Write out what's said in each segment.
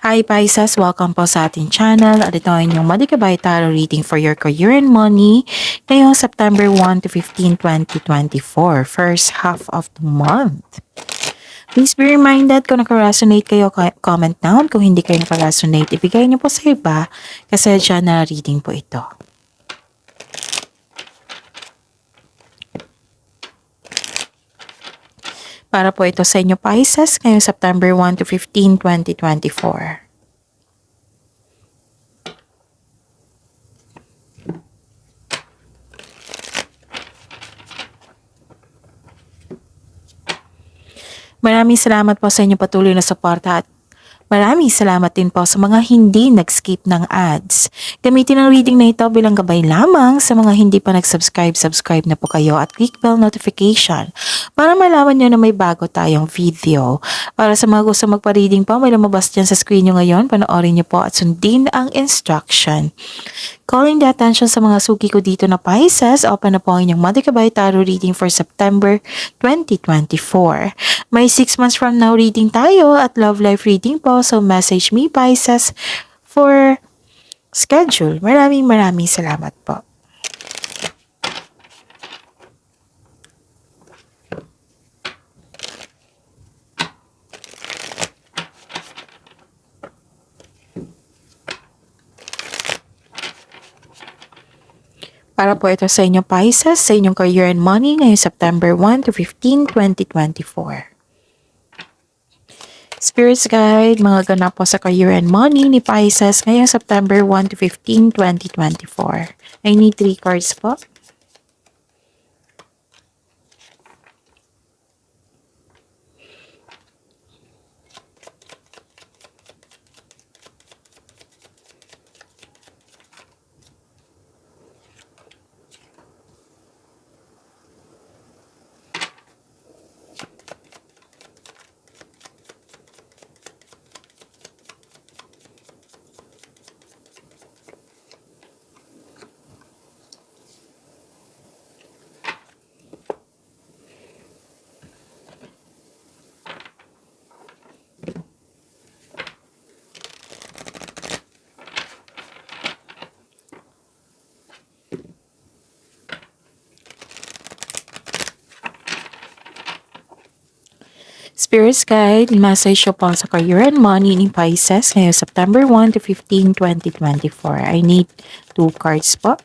Hi Pisces! Welcome po sa ating channel at ito ang inyong Madikabay Tarot reading for your career and money ngayong September 1 to 15, 2024, first half of the month. Please be reminded kung naka-resonate kayo, comment down. Kung hindi kayo naka-resonate, ibigay niyo po sa iba kasi dyan na reading po ito. Para po ito sa inyo Pisces ngayong September 1 to 15, 2024. Maraming salamat po sa inyong patuloy na suporta at maraming salamat din po sa mga hindi nag-skip ng ads. Gamitin ang reading na ito bilang gabay lamang sa mga hindi pa nag-subscribe, subscribe na po kayo at click bell notification para malaman nyo na may bago tayong video. Para sa mga gusto magpa-reading po, may lumabas dyan sa screen nyo ngayon, panoorin nyo po at sundin ang instruction. Calling the attention sa mga suki ko dito na Pisces, open na po ang inyong Madikabay Tarot reading for September 2024. May 6 months from now reading tayo at love life reading po, so message me Pisces for schedule. Maraming salamat po. Para po ito sa inyong Pisces, sa inyong career and money ngayong September 1 to 15, 2024. Spirits Guide, mga ganap po sa career and money ni Pisces ngayong September 1 to 15, 2024. I need 3 cards po. Spirits Guide, message po sa career and money ni Pisces ngayong September 1 to 15, 2024. I need 2 cards po.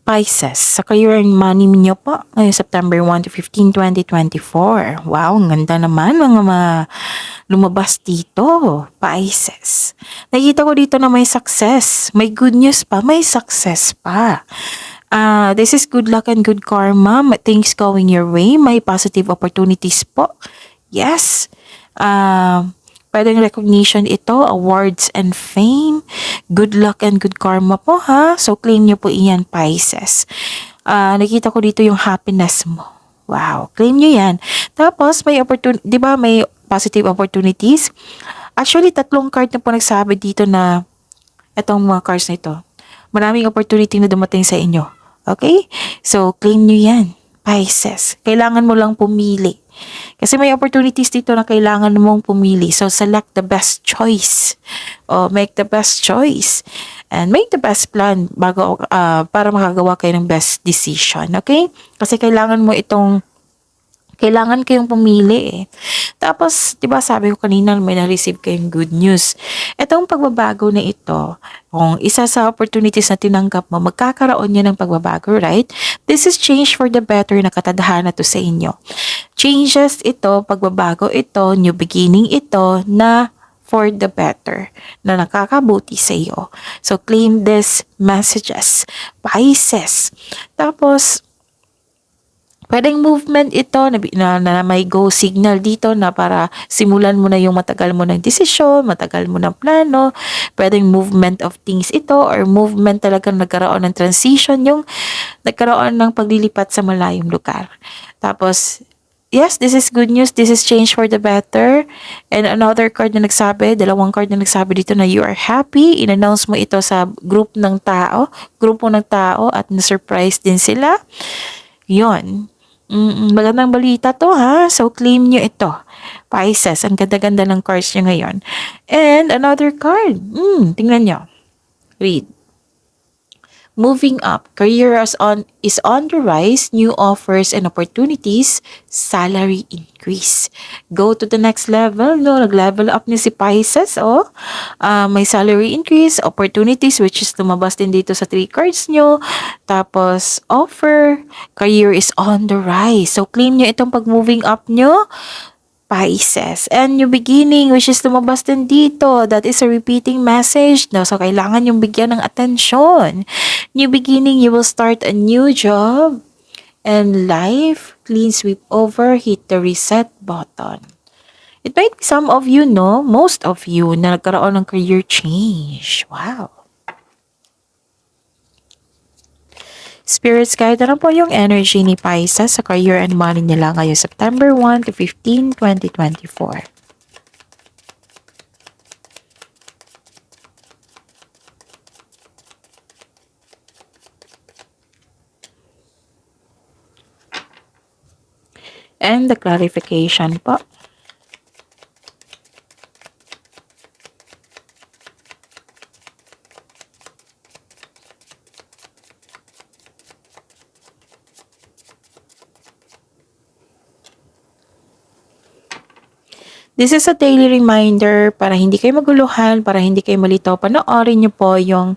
Pisces, sa career and money niyo po ngayong September 1 to 15, 2024. Wow, ang ganda naman mga lumabas dito, Pisces. Nakita ko dito na may success, may good news pa, may success pa. This is good luck and good karma, things going your way, may positive opportunities po. Yes. Pwedeng recognition ito, awards and fame, good luck and good karma po ha. So claim nyo po iyan Pisces. Nakita ko dito yung happiness mo. Wow, claim nyo yan. Tapos may opportunity, di ba may positive opportunities? Actually, 3 card na po nagsabi dito na itong mga cards na ito. Maraming opportunity na dumating sa inyo. Okay? So claim nyo yan Pisces. Kailangan mo lang pumili. Kasi may opportunities dito na kailangan mong pumili. So, select the best choice. O, make the best choice. And make the best plan bago, para makagawa kayo ng best decision. Okay? Kasi kailangan kayong pumili eh. Tapos, di ba sabi ko kanina may na-receive kayong good news. Itong pagbabago na ito, kung isa sa opportunities na tinanggap mo, magkakaroon niya ng pagbabago, right? This is change for the better na katadhana to sa inyo. Changes ito, pagbabago ito, new beginning ito na for the better, na nakakabuti sa iyo. So, claim these messages, Pisces. Tapos, Pwedeng movement ito na may go signal dito na para simulan mo na yung matagal mo ng desisyon, matagal mo ng plano. Pwedeng movement of things ito or movement talagang nagkaroon ng transition, yung nagkaroon ng paglilipat sa malayong lugar. Tapos, yes, this is good news. This is change for the better. And another card na nagsabi, dalawang card na nagsabi dito na you are happy. In-announce mo ito sa grupo ng tao at na-surprise din sila. Yon. Magandang balita to ha. So, claim nyo ito. Pisces, ang ganda-ganda ng cards nyo ngayon. And another card. Tingnan nyo. Read. Moving up, career is on the rise, new offers and opportunities, salary increase. Go to the next level, no? Nag-level up ni si Pisces, oh. May salary increase, opportunities, which is lumabas din dito sa 3 cards nyo. Tapos, offer, career is on the rise. So, claim nyo itong pag-moving up nyo. Pisces. And new beginning, which is lumabas din dito. That is a repeating message. No? So, kailangan yung bigyan ng atensyon. New beginning, you will start a new job. And life, clean sweep over, hit the reset button. It might be some of you, no? Most of you, na nagkaroon ng career change. Wow. Spirits guide, ano po yung energy ni Pisces sa career and money nila ngayong September 1 to 15, 2024? And the clarification po. This is a daily reminder para hindi kayo maguluhan, para hindi kayo malito. Panoorin nyo po yung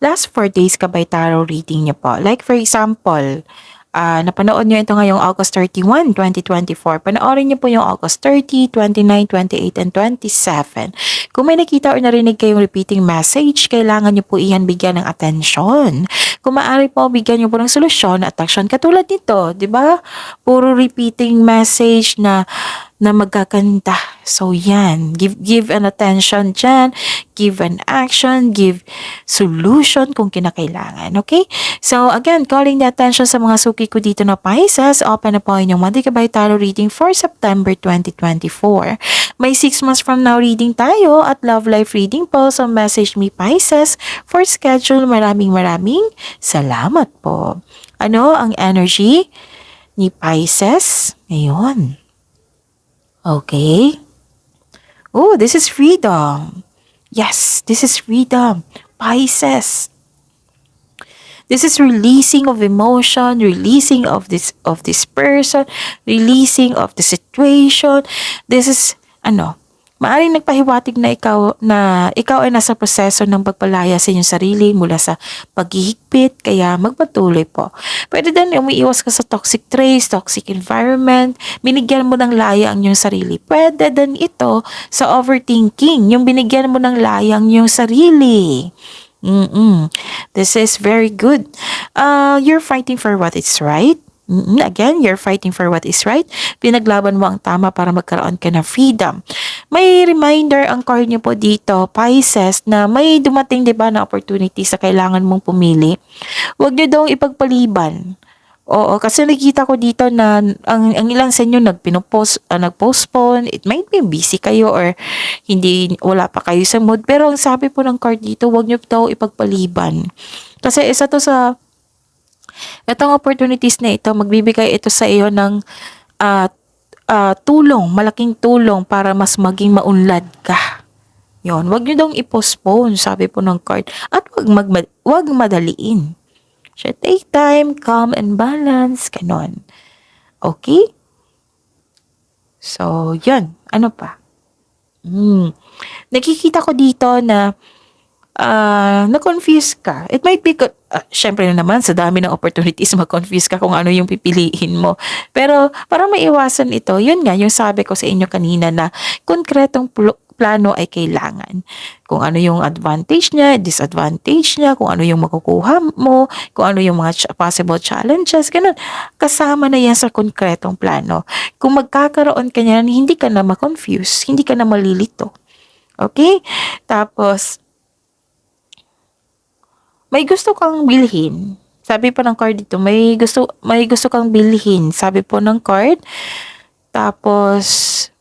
last 4 days Kabay Tarot reading nyo po. Like for example, napanood nyo ito ngayong August 31, 2024. Panoorin nyo po yung August 30, 29, 28, and 27. Kung may nakita or narinig kayong repeating message, kailangan nyo po iyan bigyan ng atensyon. Kung maaari po, bigyan nyo po ng solusyon at action. Katulad nito, di ba? Puro repeating message na magaganda. So, yan. Give an attention dyan. Give an action. Give solution kung kinakailangan. Okay? So, again, calling the attention sa mga suki ko dito na Pisces. Open na po inyong Monday Kabay Tarot reading for September 2024. May 6 months from now reading tayo at love life reading po. So, message me Pisces for schedule. Maraming salamat po. Ano ang energy ni Pisces ngayon? Okay. Oh, this is freedom. Yes, this is freedom. Pisces. This is releasing of emotion, releasing of this person, releasing of the situation. This is maaring nagpahiwatig na ikaw ay nasa proseso ng pagpalaya sa inyong sarili mula sa paghihigpit, kaya magpatuloy po. Pwede din umiiwas ka sa toxic traits, toxic environment, binigyan mo ng laya ang iyong sarili. Pwede din ito sa overthinking, yung binigyan mo ng laya ang iyong sarili. This is very good. You're fighting for what is right. Again, you're fighting for what is right. Pinaglaban mo ang tama para magkaroon ka ng freedom. May reminder ang card niyo po dito, Pisces, na may dumating, diba, na opportunity sa kailangan mong pumili. Huwag niyo daw ipagpaliban. Oo, kasi nakita ko dito na ang ilang sa inyo nagpostpone. It might be busy kayo or wala pa kayo sa mood. Pero ang sabi po ng card dito, huwag niyo daw ipagpaliban. Kasi isa to sa itong opportunities na ito, magbibigay ito sa iyo ng tulong, malaking tulong para mas maging maunlad ka. Yon, wag niyo daw i-postpone, sabi po ng card. At wag madaliin. So, take time, calm and balance, ganon. Okay? So, yun. Ano pa? Nakikita ko dito na na-confuse ka. It might be, syempre naman, sa dami ng opportunities, ma-confuse ka kung ano yung pipiliin mo. Pero, para maiwasan ito, yun nga, yung sabi ko sa inyo kanina na konkretong plano ay kailangan. Kung ano yung advantage niya, disadvantage niya, kung ano yung makukuha mo, kung ano yung mga possible challenges, ganun. Kasama na yan sa konkretong plano. Kung magkakaroon ka niyan, hindi ka na ma-confuse, hindi ka na malilito. Okay? Tapos, may gusto kang bilhin. Sabi pa ng card dito, may gusto kang bilhin. Sabi po ng card. Tapos,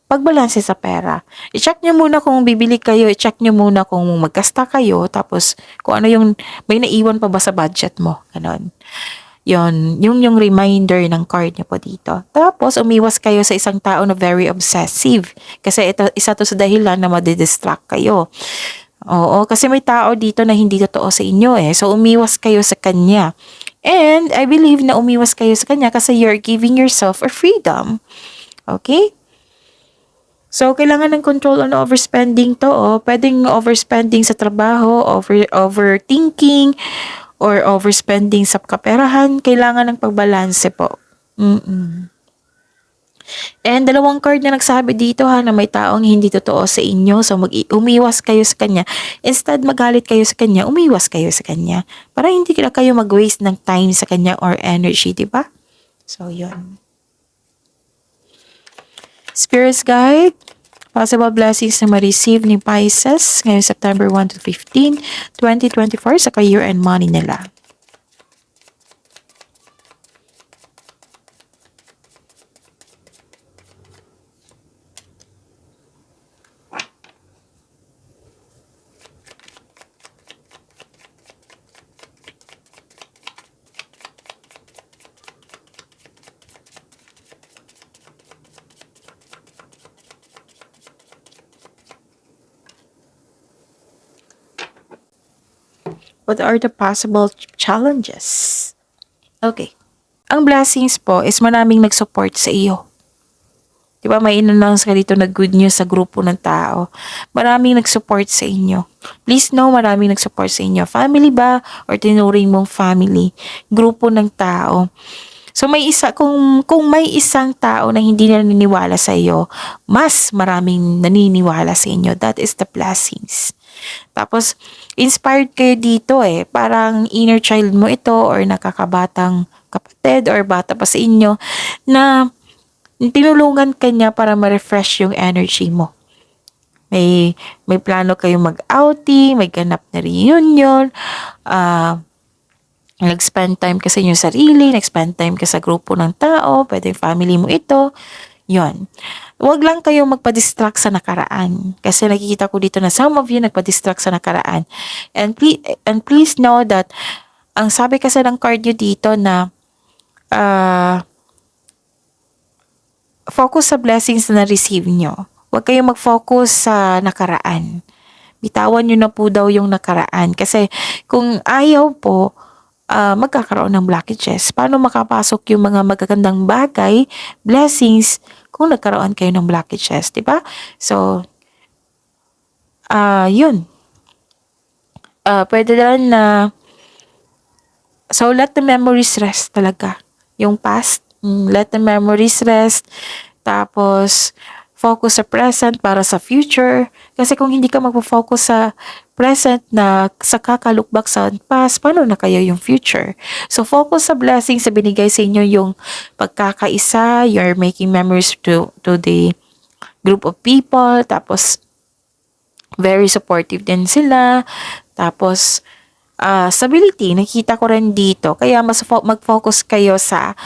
pagbalanse sa pera. I-check nyo muna kung bibili kayo, i-check nyo muna kung magkasta kayo, tapos kung ano yung, may naiwan pa ba sa budget mo. Ganon. Yung reminder ng card niyo po dito. Tapos, umiwas kayo sa isang tao na very obsessive. Kasi ito, isa to sa dahilan na madidistract kayo. Oo, kasi may tao dito na hindi totoo sa inyo eh. So, umiwas kayo sa kanya. And, I believe na umiwas kayo sa kanya kasi you're giving yourself a freedom. Okay? So, kailangan ng control on overspending to. Oh. Pwedeng overspending sa trabaho, overthinking, or overspending sa kaperahan. Kailangan ng pagbalanse po. And dalawang card na nagsabi dito na may taong hindi totoo sa inyo. So, umiwas kayo sa kanya. Instead, magalit kayo sa kanya, umiwas kayo sa kanya. Para hindi na kayo mag-waste ng time sa kanya or energy, di ba? So, yun. Spirits Guide, possible blessings na ma-receive ni Pisces ngayong September 1 to 15, 2024 sa career and money nila. What are the possible challenges? Okay. Ang blessings po is maraming nag-support sa iyo. Diba may in-announce ka dito na good news sa grupo ng tao. Maraming nag-support sa inyo. Please know, maraming nag-support sa inyo. Family ba? Or tinuring mong family? Grupo ng tao. So kung may isang tao na hindi naniniwala sa iyo, mas maraming naniniwala sa inyo. That is the blessings. Tapos, inspired kayo dito eh. Parang inner child mo ito or nakakabatang kapatid or bata pa sa inyo na tinulungan ka niya para ma-refresh yung energy mo. May plano kayong mag-outing, may ganap na reunion, nag-spend time ka sa inyong sarili, nag-spend time ka sa grupo ng tao, pwedeng family mo ito, yon. Huwag lang kayo magpa-distract sa nakaraan. Kasi nakikita ko dito na some of you nagpa-distract sa nakaraan. And please know that, ang sabi kasi ng card nyo dito na, focus sa blessings na na-receive nyo. Huwag kayong mag-focus sa nakaraan. Bitawan nyo na po daw yung nakaraan. Kasi kung ayaw po, magkakaroon ng blockages. Paano makapasok yung mga magagandang bagay, blessings, kung nagkaroon kayo ng blockages, di ba? So, yun. Pwede din na, so let the memories rest talaga. Yung past, let the memories rest. Tapos, focus sa present para sa future. Kasi kung hindi ka magpo-focus sa present na sa kakalukbak sa past, paano na kayo yung future? So, focus sa blessings sa binigay sa inyo yung pagkakaisa, you're making memories to the group of people, tapos, very supportive din sila, tapos, stability, nakita ko rin dito. Kaya mas mag-focus kayo sa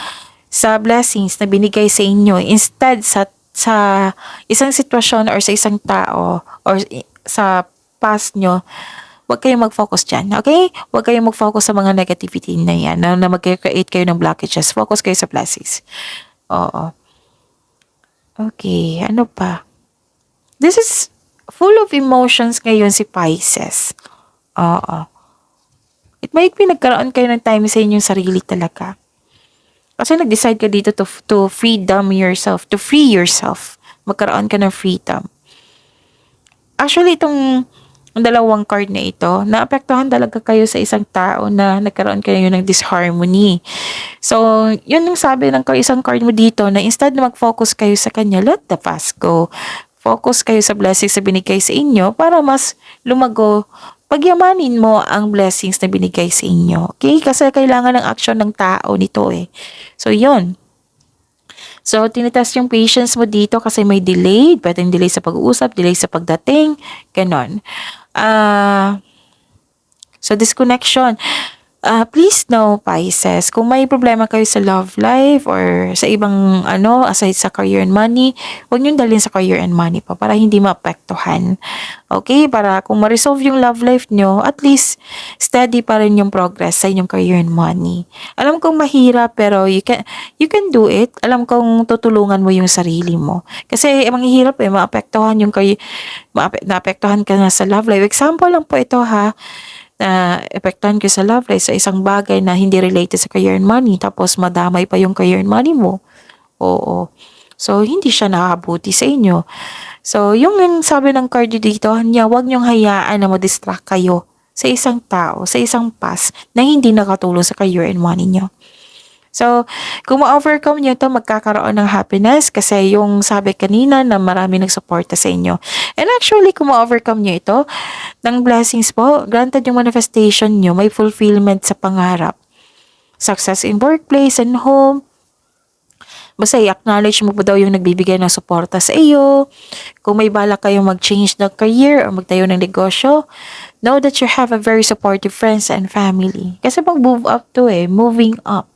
blessings na binigay sa inyo instead sa isang sitwasyon or sa isang tao or sa past nyo. Huwag kayong mag-focus dyan, okay? Huwag kayong mag-focus sa mga negativity na yan, na mag-create kayo ng blockages. Focus kayo sa blessings. Oo. Okay, ano pa? This is full of emotions ngayon si Pisces. Oo. It might be nagkaroon kayo ng time sa inyong sarili talaga. Kasi nag-decide ka dito to freedom yourself, to free yourself. Magkaroon ka ng freedom. Actually, itong dalawang card na ito, naapektuhan talaga kayo sa isang tao na nagkaroon kayo ng disharmony. So, yun yung sabi ng isang card mo dito na instead na mag-focus kayo sa kanya, let the past go. Focus kayo sa blessings na binigay sa inyo para mas lumago, pagyamanin mo ang blessings na binigay sa inyo. Okay? Kasi kailangan ng action ng tao nito eh. So, yon. So, tinitest yung patience mo dito kasi may delay. Pwedeng delay sa pag-uusap, delay sa pagdating, ganon. So, disconnection. Please know, Pisces, kung may problema kayo sa love life or sa ibang aside sa career and money, huwag niyong dalhin sa career and money pa para hindi maapektuhan. Okay? Para kung ma-resolve yung love life niyo, at least steady pa rin yung progress sa inyong career and money. Alam kong mahirap pero you can do it. Alam kong tutulungan mo yung sarili mo. Kasi manghihirap maapektuhan yung career, naapektuhan ka na sa love life. Example lang po ito ha, na epektuhan ko sa love life sa isang bagay na hindi related sa career and money, tapos madamay pa yung career and money mo. Oo. So, hindi siya nakakabuti sa inyo. So, yung sabi ng card dito, huwag niyong hayaan na ma-distract kayo sa isang tao, sa isang past na hindi nakatulong sa career and money niyo. So, kung ma-overcome nyo ito, magkakaroon ng happiness kasi yung sabi kanina na marami nagsuporta sa inyo. And actually, kung ma-overcome nyo ito, ng blessings po, granted yung manifestation nyo, may fulfillment sa pangarap. Success in workplace and home. Basta i-acknowledge mo po daw yung nagbibigay ng suporta sa iyo. Kung may balak kayong mag-change ng career o magtayo ng negosyo, know that you have a very supportive friends and family. Kasi pag move up to moving up.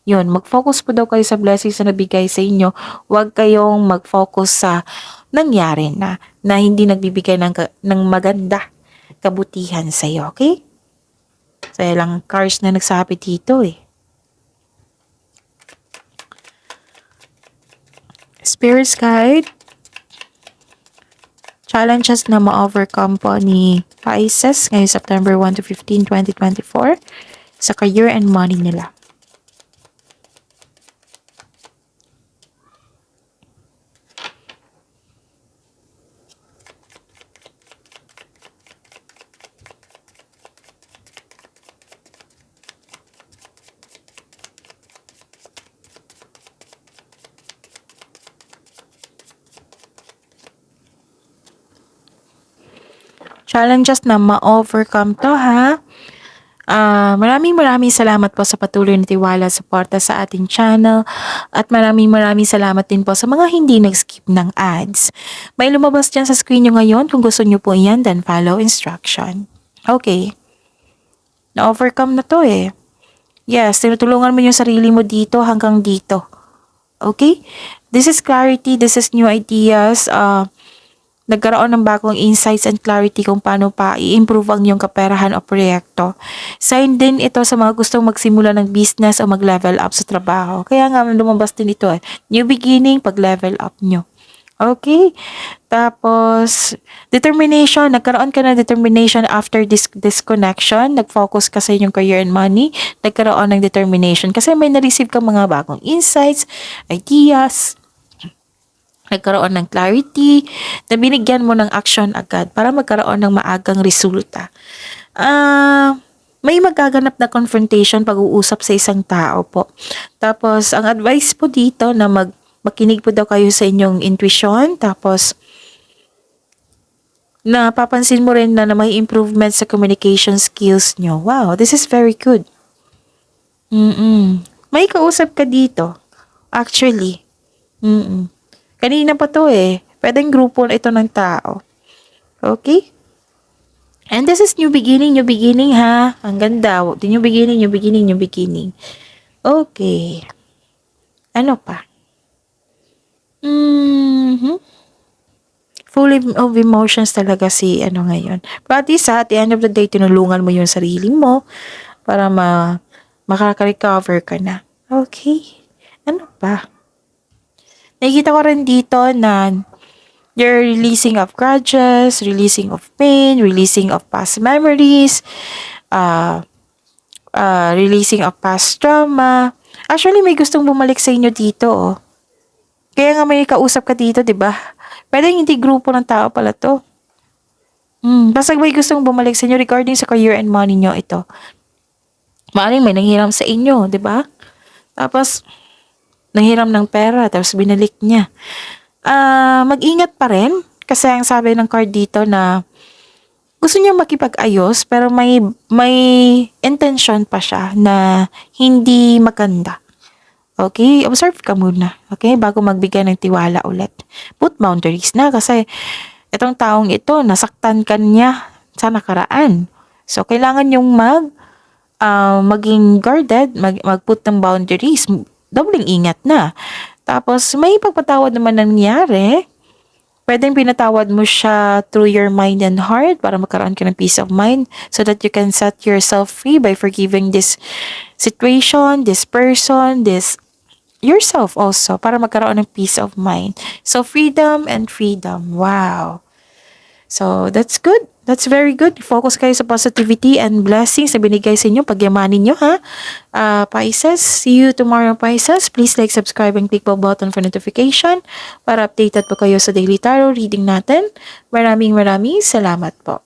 Yun, mag-focus po daw kayo sa blessings na nabigay sa inyo. Huwag kayong mag-focus sa nangyari na hindi nagbibigay ng maganda kabutihan sa iyo, okay? So, lang cards na nagsabi dito Spirit's Guide. Challenges na ma-overcome po ni Pisces ngayong September 1 to 15, 2024 sa career and money nila. Challenges na ma-overcome to ha. Maraming salamat po sa patuloy na tiwala at suporta sa ating channel at maraming salamat din po sa mga hindi nag-skip ng ads. May lumabas dyan sa screen nyo ngayon. Kung gusto nyo po yan, then follow instruction. Okay. Na-overcome na to Yes, tinutulungan mo yung sarili mo dito hanggang dito. Okay? This is clarity, this is new ideas. Nagkaroon ng bagong insights and clarity kung paano pa i-improve ang iyong kaperahan o proyekto. Sign din ito sa mga gustong magsimula ng business o mag-level up sa trabaho. Kaya nga lumabas din ito New beginning pag level up nyo. Okay? Tapos, determination. Nagkaroon ka ng determination after disconnection. Nag-focus ka sa inyong career and money. Nagkaroon ng determination kasi may na-receive ka mga bagong insights, ideas, nagkaroon ng clarity, na binigyan mo ng action agad para magkaroon ng maagang resulta. May magaganap na confrontation pag-uusap sa isang tao po. Tapos, ang advice po dito na makinig po daw kayo sa inyong intuition. Tapos, napapansin mo rin na may improvement sa communication skills nyo. Wow, this is very good. May kausap ka dito. Actually. Kanina pa to Pwedeng grupo ito ng tao. Okay? And this is new beginning ha. Ang ganda. New beginning. Okay. Ano pa? Full of emotions talaga si ngayon. But at least at the end of the day, tinulungan mo yung sarili mo para makaka-recover ka na. Okay? Ano pa? Nakikita ko rin dito na you're releasing of grudges, releasing of pain, releasing of past memories, releasing of past trauma. Actually, may gustong bumalik sa inyo dito Kaya nga may kausap ka dito, di ba? Pwede hindi grupo ng tao pala to. Basta may gustong bumalik sa inyo regarding sa career and money nyo ito. Maaaring may nanghiram sa inyo, di ba? Tapos, nanghiram ng pera, tapos binalik niya. mag-ingat pa rin. Kasi ang sabi ng card dito na gusto niya makipag-ayos pero may intention pa siya na hindi maganda. Okay? Observe ka muna. Okay? Bago magbigay ng tiwala ulit. Put boundaries na kasi itong taong ito, nasaktan ka niya sa nakaraan. So, kailangan yung maging guarded, mag-put ng boundaries. Dobling ingat na. Tapos, may pagpatawad naman nangyari. Pwedeng pinatawad mo siya through your mind and heart para magkaroon ka ng peace of mind so that you can set yourself free by forgiving this situation, this person, this yourself also para magkaroon ng peace of mind. So, freedom and freedom. Wow. So, that's good. That's very good. Focus kayo sa positivity and blessings na binigay sa inyo. Pagyamanin nyo, ha? Pisces, see you tomorrow, Pisces. Please like, subscribe, and click the button for notification para updated po kayo sa daily tarot reading natin. Maraming salamat po.